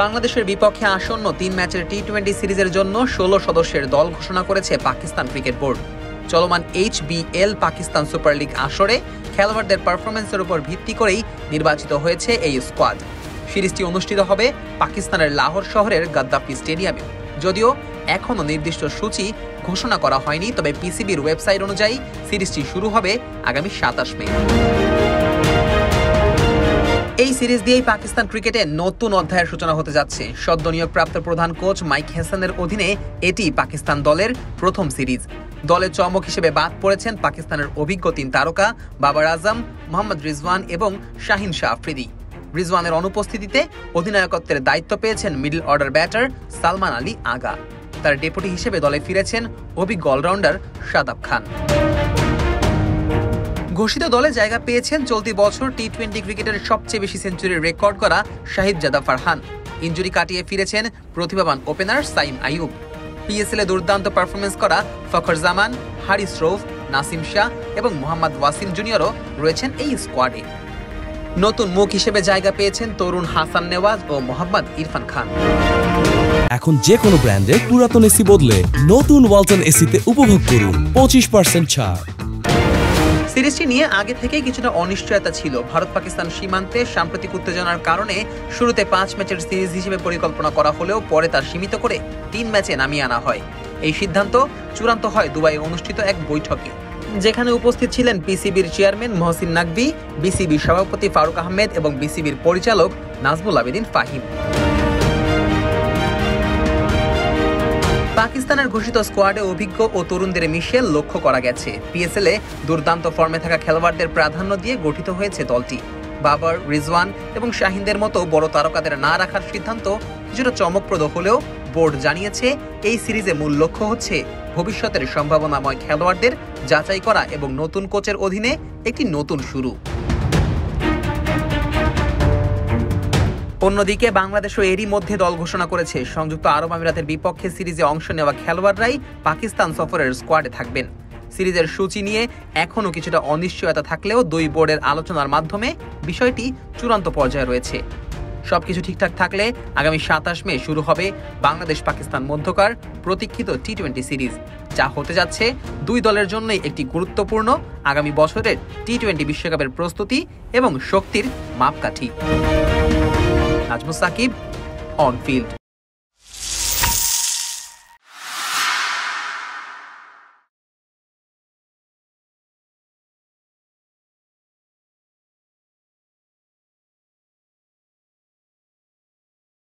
বাংলাদেশের বিপক্ষে আসন্ন 3 ম্যাচের টি-20 সিরিজের জন্য 16 সদস্যের দল ঘোষণা করেছে পাকিস্তান ক্রিকেট বোর্ড। চলমান HBL পাকিস্তান সুপার লিগ আসরে খেলোয়াড়দের পারফরম্যান্সের উপর ভিত্তি করেই নির্বাচিত হয়েছে এই স্কোয়াড। সিরিজটি অনুষ্ঠিত হবে পাকিস্তানের লাহোর শহরের গাদ্দাফি স্টেডিয়ামে। যদিও এখনও নির্দিষ্ট সূচি ঘোষণা করা হয়নি, তবে পিসিবির ওয়েবসাইট অনুযায়ী সিরিজটি শুরু হবে আগামী 27 মে। এই সিরিজ দিয়েই পাকিস্তান ক্রিকেটে নতুন অধ্যায়ের সূচনা হতে যাচ্ছে। সদ্য নিয়োগপ্রাপ্ত প্রধান কোচ মাইক হেসানের অধীনে এটি পাকিস্তান দলের প্রথম সিরিজ। দলের চমক হিসেবে বাদ পড়েছেন পাকিস্তানের অভিজ্ঞ 3 তারকা বাবর আজম, মোহাম্মদ রিজওয়ান এবং শাহিন শাহ আফ্রিদি। রিজওয়ানের অনুপস্থিতিতে অধিনায়কত্বের দায়িত্ব পেয়েছেন middle order batter Salman Ali Agha. তার ডেপুটি হিসেবে দলে ফিরেছেন অভিজ্ঞ অলরাউন্ডার শাদাব খান। ঘোষিত দলে জায়গা পেয়েছেন চলতি বছর টি-20 ক্রিকেটের সবচেয়ে বেশি সেঞ্চুরির রেকর্ড করা শাহিদ-জাদা ফারহান। ইনজুরি কাটিয়ে ফিরেছেন প্রতিভাবান ওপেনার সাইম আইয়ুব। পিএসএলে দুর্দান্ত পারফরমেন্স করা ফখর জামান, হারিস রৌফ, নাসিম শাহ এবং মোহাম্মদ ওয়াসিম জুনিয়রও রয়েছেন এই স্কোয়াডে। নতুন মুখ হিসেবে জায়গা পেয়েছেন তরুণ হাসান নেওয়াজ ও মোহাম্মদ ইরফান খান। এখন যে কোনো ব্র্যান্ডের পুরাতন এসি বদলে নতুন ওয়ালটন এসিতে উপভোগ করুন 25% ছাড়। সিরিজটি নিয়ে আগে থেকেই কিছুটা অনিশ্চয়তা ছিল। ভারত পাকিস্তান সীমান্তে সাম্প্রতিক উত্তেজনার কারণে শুরুতে 5 ম্যাচের সিরিজ হিসেবে পরিকল্পনা করা হলেও পরে তা সীমিত করে 3 ম্যাচে নামিয়ে আনা হয়। এই সিদ্ধান্ত চূড়ান্ত হয় দুবাইয়ে অনুষ্ঠিত এক বৈঠকে, যেখানে উপস্থিত ছিলেন পিসিবির চেয়ারম্যান মহসিন নাকভি, বিসিবির সভাপতি ফারুক আহমেদ এবং বিসিবির পরিচালক নাজমুল আবেদিন ফাহিম। পাকিস্তানের ঘোষিত স্কোয়াডে অভিজ্ঞ ও তরুণদের মিশেল লক্ষ্য করা গেছে। পিএসএলে দুর্দান্ত ফর্মে থাকা খেলোয়াড়দের প্রাধান্য দিয়ে গঠিত হয়েছে দলটি। বাবর, রিজওয়ান এবং শাহিনদের মতো বড় তারকাদের না রাখার সিদ্ধান্ত কিছুটা চমকপ্রদ হলেও বোর্ড জানিয়েছে এই সিরিজে মূল লক্ষ্য হচ্ছে ভবিষ্যতের সম্ভাবনাময় খেলোয়াড়দের যাচাই করা এবং নতুন কোচের অধীনে একটি নতুন শুরু। অন্যদিকে বাংলাদেশও এরই মধ্যে দল ঘোষণা করেছে। সংযুক্ত আরব আমিরাতের বিপক্ষে সিরিজে অংশ নেওয়া খেলোয়াড়রাই পাকিস্তান সফরের স্কোয়াডে থাকবেন। সিরিজের সূচি নিয়ে এখনও কিছুটা অনিশ্চয়তা থাকলেও দুই বোর্ডের আলোচনার মাধ্যমে বিষয়টি চূড়ান্ত পর্যায়ে রয়েছে। সবকিছু ঠিকঠাক থাকলে আগামী 27 মে শুরু হবে বাংলাদেশ পাকিস্তান মধ্যকার প্রতীক্ষিত টি-20 সিরিজ, যা হতে যাচ্ছে দুই দলের জন্যই একটি গুরুত্বপূর্ণ আগামী বছরের টি-20 বিশ্বকাপের প্রস্তুতি এবং শক্তির মাপকাঠি। Nazmus Sakib, on field.